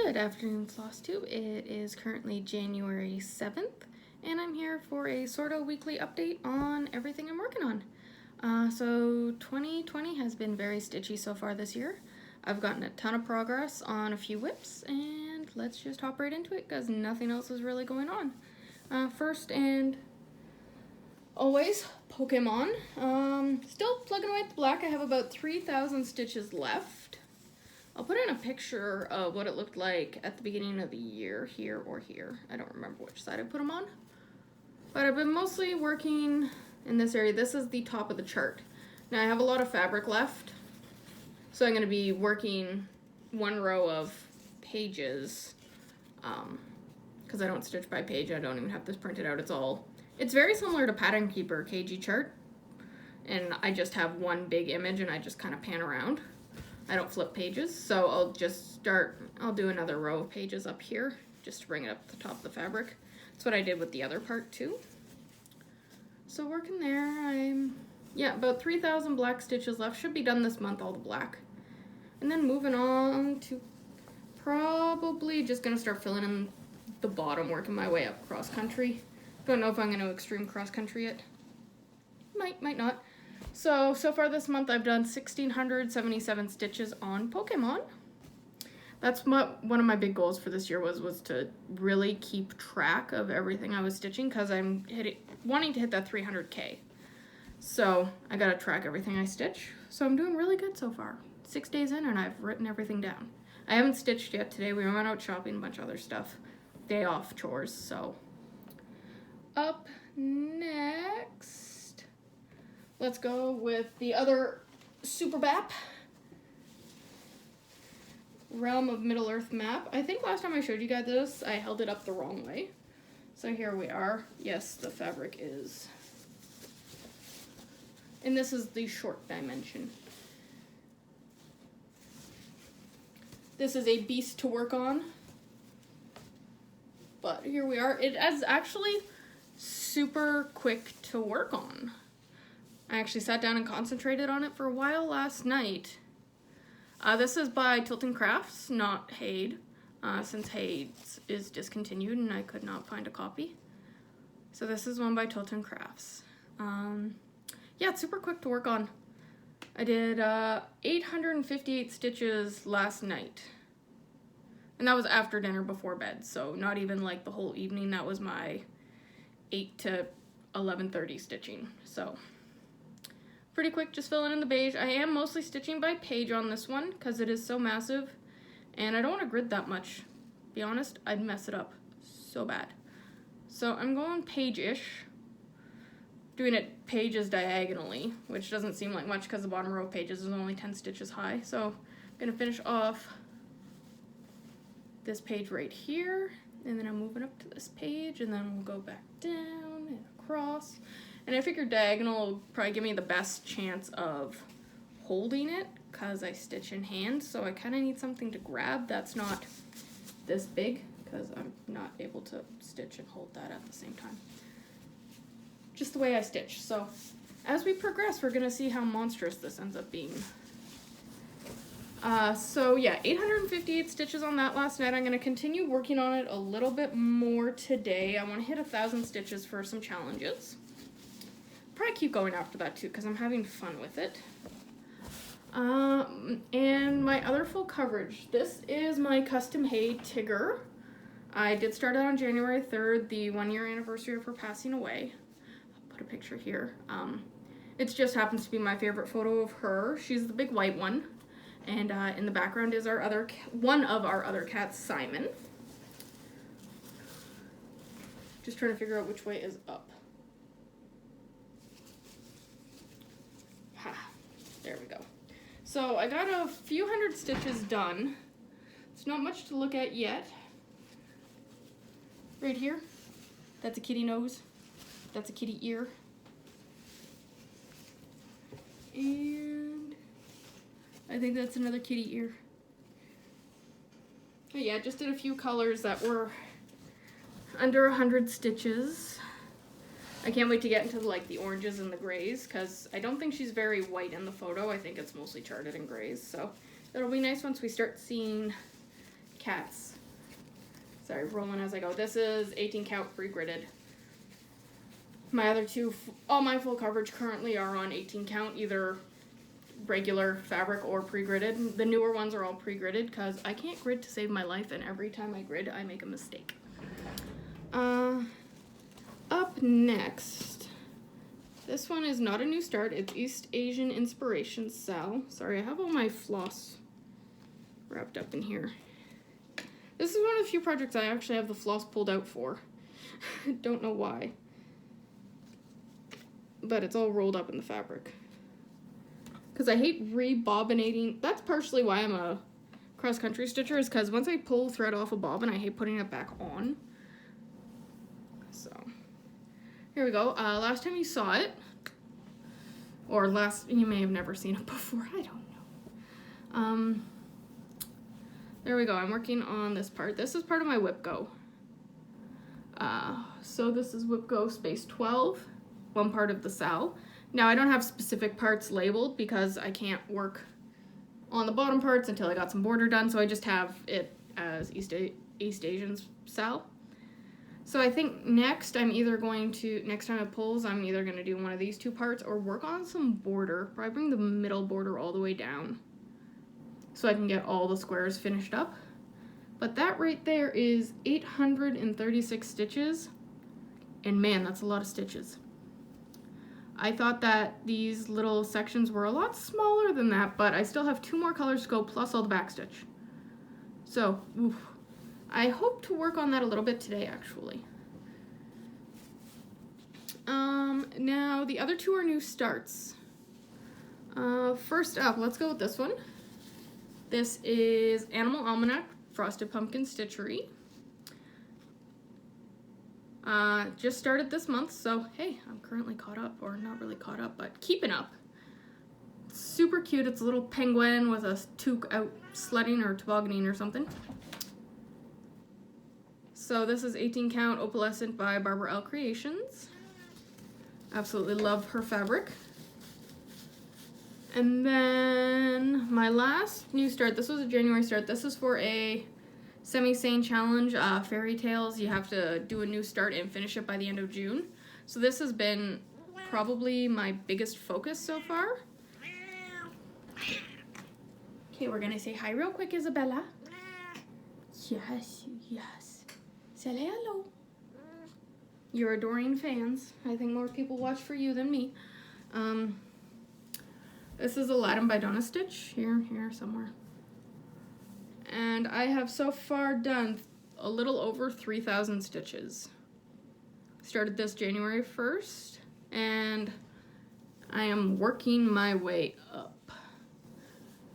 Good afternoon, Flosstube. It is currently January 7th, and I'm here for a sort of weekly update on everything I'm working on. So 2020 has been very stitchy so far this year. I've gotten a ton of progress on a few whips, and let's just hop right into it because nothing else is really going on. First and always, Pokemon. Still plugging away at the black. I have about 3,000 stitches left. I'll put in a picture of what it looked like at the beginning of the year, here or here. I don't remember which side I put them on. But I've been mostly working in this area. This is the top of the chart. Now I have a lot of fabric left, so I'm going to be working one row of pages, because I don't stitch by page. I don't even have this printed out. It's very similar to Pattern Keeper KG chart, and I just have one big image and I just kind of pan around. I don't flip pages, so I'll do another row of pages up here just to bring it up to the top of the fabric. That's what I did with the other part too. So working there, about 3,000 black stitches left. Should be done this month, all the black. And then moving on to probably just gonna start filling in the bottom, working my way up cross country. Don't know if I'm gonna extreme cross country yet. Might not. So far this month I've done 1,677 stitches on Pokemon. That's what one of my big goals for this year was to really keep track of everything I was stitching, because I'm wanting to hit that 300K. So I gotta track everything I stitch. So I'm doing really good so far. 6 days in and I've written everything down. I haven't stitched yet today. We went out shopping, a bunch of other stuff. Day off chores, so. Up next, let's go with the other Super Bap. Realm of Middle-earth map. I think last time I showed you guys this, I held it up the wrong way. So here we are. Yes, the fabric is. And this is the short dimension. This is a beast to work on. But here we are. It is actually super quick to work on. I actually sat down and concentrated on it for a while last night. This is by Tilton Crafts, not Hade, since Hade is discontinued and I could not find a copy. So this is one by Tilton Crafts. Yeah, it's super quick to work on. I did 858 stitches last night. And that was after dinner, before bed, so not even like the whole evening. That was my 8 to 11:30 stitching, so pretty quick, just filling in the beige. I am mostly stitching by page on this one because it is so massive, and I don't want to grid that much. Be honest, I'd mess it up so bad. So I'm going page-ish, doing it pages diagonally, which doesn't seem like much because the bottom row of pages is only 10 stitches high. So I'm gonna finish off this page right here, and then I'm moving up to this page, and then we'll go back down and across. And I figured diagonal will probably give me the best chance of holding it because I stitch in hand, so I kind of need something to grab that's not this big, because I'm not able to stitch and hold that at the same time. Just the way I stitch. So as we progress, we're gonna see how monstrous this ends up being. So yeah, 858 stitches on that last night. I'm gonna continue working on it a little bit more today. I want to hit 1,000 stitches for some challenges. Probably keep going after that too, because I'm having fun with it. And my other full coverage. This is my custom Hade Tigger. I did start it on January 3rd, the 1-year anniversary of her passing away. I'll put a picture here. It just happens to be my favorite photo of her. She's the big white one. And in the background is our one of our other cats, Simon. Just trying to figure out which way is up. There we go. So I got a few hundred stitches done. It's not much to look at yet. Right here, that's a kitty nose. That's a kitty ear. And I think that's another kitty ear. But yeah, just did a few colors that were under 100 stitches. I can't wait to get into like the oranges and the grays, because I don't think she's very white in the photo. I think it's mostly charted in grays, so it'll be nice once we start seeing cats. Sorry, rolling as I go. This is 18 count pre-gridded. My other two, all my full coverage currently are on 18 count, either regular fabric or pre-gridded. The newer ones are all pre-gridded because I can't grid to save my life, and every time I grid, I make a mistake. Up next, this one is not a new start. It's East Asian Inspiration Sal. Sorry, I have all my floss wrapped up in here. This is one of the few projects I actually have the floss pulled out for. Don't know why. But it's all rolled up in the fabric. Because I hate rebobinating. That's partially why I'm a cross-country stitcher, is because once I pull thread off a bobbin, I hate putting it back on. So, here we go. Last time you saw it, or you may have never seen it before, I don't know. There we go. I'm working on this part. This is part of my Whip Go. So this is Whip Go Space 12, one part of the Sal. Now I don't have specific parts labeled because I can't work on the bottom parts until I got some border done, so I just have it as East Asian Sal. So I think next time it pulls, I'm either going to do one of these two parts or work on some border. Probably bring the middle border all the way down so I can get all the squares finished up. But that right there is 836 stitches, and man, that's a lot of stitches. I thought that these little sections were a lot smaller than that, but I still have 2 more colors to go plus all the back stitch. So, oof. I hope to work on that a little bit today, actually. Now the other 2 are new starts. First up, let's go with this one. This is Animal Almanac Frosted Pumpkin Stitchery. Just started this month, so hey, I'm currently caught up, or not really caught up, but keeping up. Super cute. It's a little penguin with a toque out sledding or tobogganing or something. So this is 18 count opalescent by Barbara L Creations. Absolutely love her fabric. And then my last new start, this was a January start. This is for a semi-sane challenge, fairy tales. You have to do a new start and finish it by the end of June. So this has been probably my biggest focus so far. Okay, we're gonna say hi real quick, Isabella. Yes, yes. Say hello. Your adoring fans. I think more people watch for you than me. This is Aladdin by Donna Stitch. Here somewhere. And I have so far done a little over 3,000 stitches. Started this January 1st, and I am working my way up.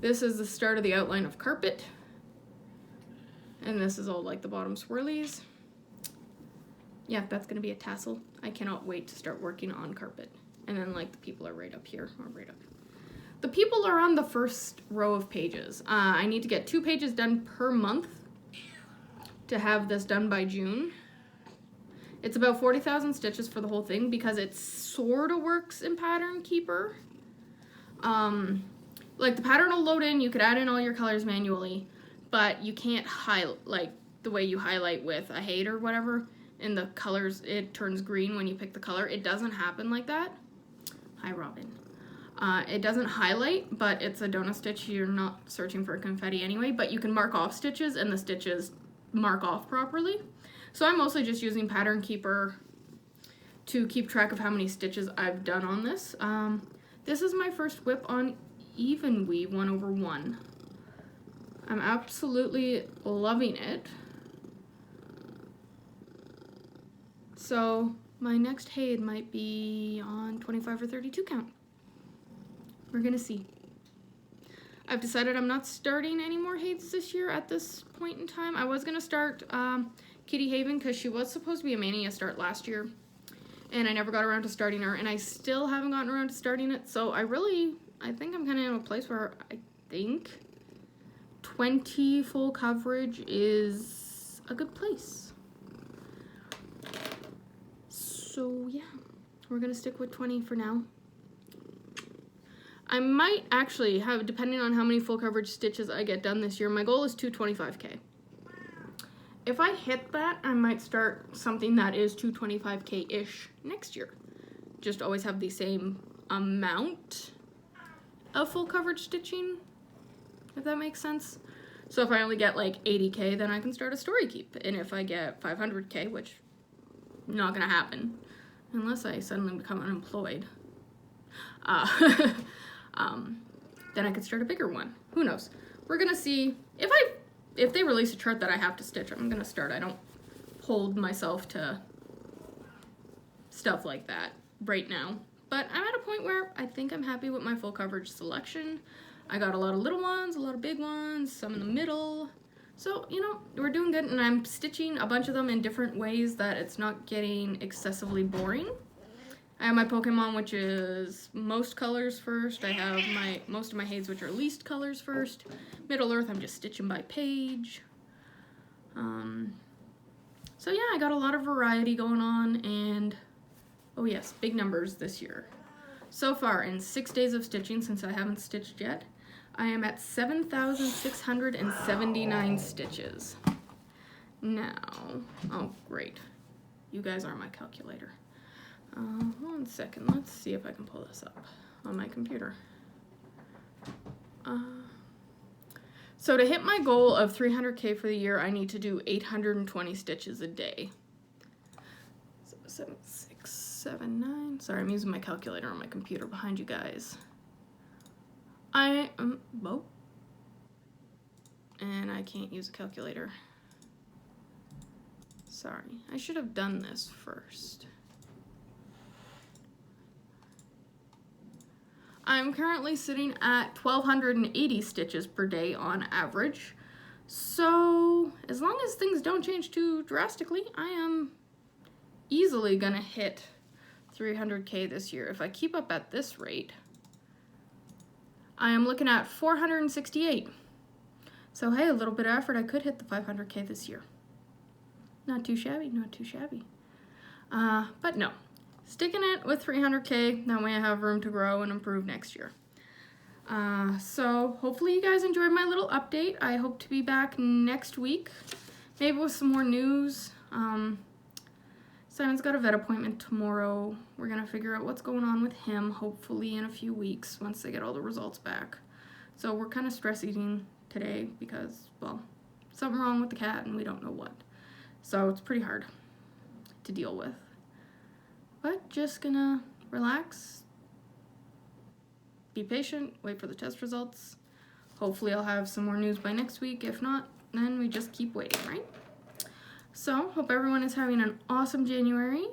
This is the start of the outline of carpet, and this is all like the bottom swirlies. Yeah, that's gonna be a tassel. I cannot wait to start working on carpet. And then like the people are right up here, or right up. The people are on the first row of pages. I need to get 2 pages done per month to have this done by June. It's about 40,000 stitches for the whole thing because it sort of works in Pattern Keeper. Like the pattern will load in, you could add in all your colors manually, but you can't highlight, like the way you highlight with a Hate or whatever, and the colors, it turns green when you pick the color. It doesn't happen like that. Hi, Robin. It doesn't highlight, but it's a donut stitch. You're not searching for confetti anyway, but you can mark off stitches and the stitches mark off properly. So I'm mostly just using Pattern Keeper to keep track of how many stitches I've done on this. This is my first whip on Even Weave 1/1. I'm absolutely loving it. So my next Hade might be on 25 or 32 count. We're gonna see. I've decided I'm not starting any more Hades this year at this point in time. I was gonna start Kitty Haven because she was supposed to be a Mania start last year, and I never got around to starting her, and I still haven't gotten around to starting it. So I think I'm kind of in a place where I think 20 full coverage is a good place. So yeah, we're gonna stick with 20 for now. I might actually have, depending on how many full coverage stitches I get done this year, my goal is 225K. if I hit that, I might start something that is 225K-ish next year. Just always have the same amount of full coverage stitching, if that makes sense. So if I only get like 80K, then I can start a story keep. And if I get 500K, which not gonna happen unless I suddenly become unemployed, then I could start a bigger one. Who knows? We're gonna see. If they release a chart that I have to stitch, I'm gonna start. I don't hold myself to stuff like that right now. But I'm at a point where I think I'm happy with my full coverage selection. I got a lot of little ones, a lot of big ones, some in the middle. So, you know, we're doing good, and I'm stitching a bunch of them in different ways that it's not getting excessively boring. I have my Pokemon, which is most colors first. I have most of my Hades, which are least colors first. Middle Earth, I'm just stitching by page. So yeah, I got a lot of variety going on, and oh yes, big numbers this year. So far, in 6 days of stitching, since I haven't stitched yet, I am at 7,679 stitches. Now, oh great, you guys are my calculator. 1 second, let's see if I can pull this up on my computer. So to hit my goal of 300K for the year, I need to do 820 stitches a day. So 7, 6, 7, 9. Sorry, I'm using my calculator on my computer behind you guys. And I can't use a calculator. Sorry, I should have done this first. I'm currently sitting at 1,280 stitches per day on average. So as long as things don't change too drastically, I am easily gonna hit 300K this year. If I keep up at this rate, I am looking at 468. So hey, a little bit of effort, I could hit the 500K this year. Not too shabby, not too shabby. But no. Sticking it with 300K, that way I have room to grow and improve next year. So hopefully you guys enjoyed my little update. I hope to be back next week, maybe with some more news. Simon's got a vet appointment tomorrow. We're gonna figure out what's going on with him, hopefully in a few weeks once they get all the results back. So we're kind of stress eating today because, well, something wrong with the cat and we don't know what. So it's pretty hard to deal with. But just gonna relax, be patient, wait for the test results. Hopefully I'll have some more news by next week. If not, then we just keep waiting, right? So, hope everyone is having an awesome January,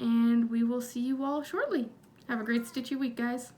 and we will see you all shortly. Have a great stitchy week, guys.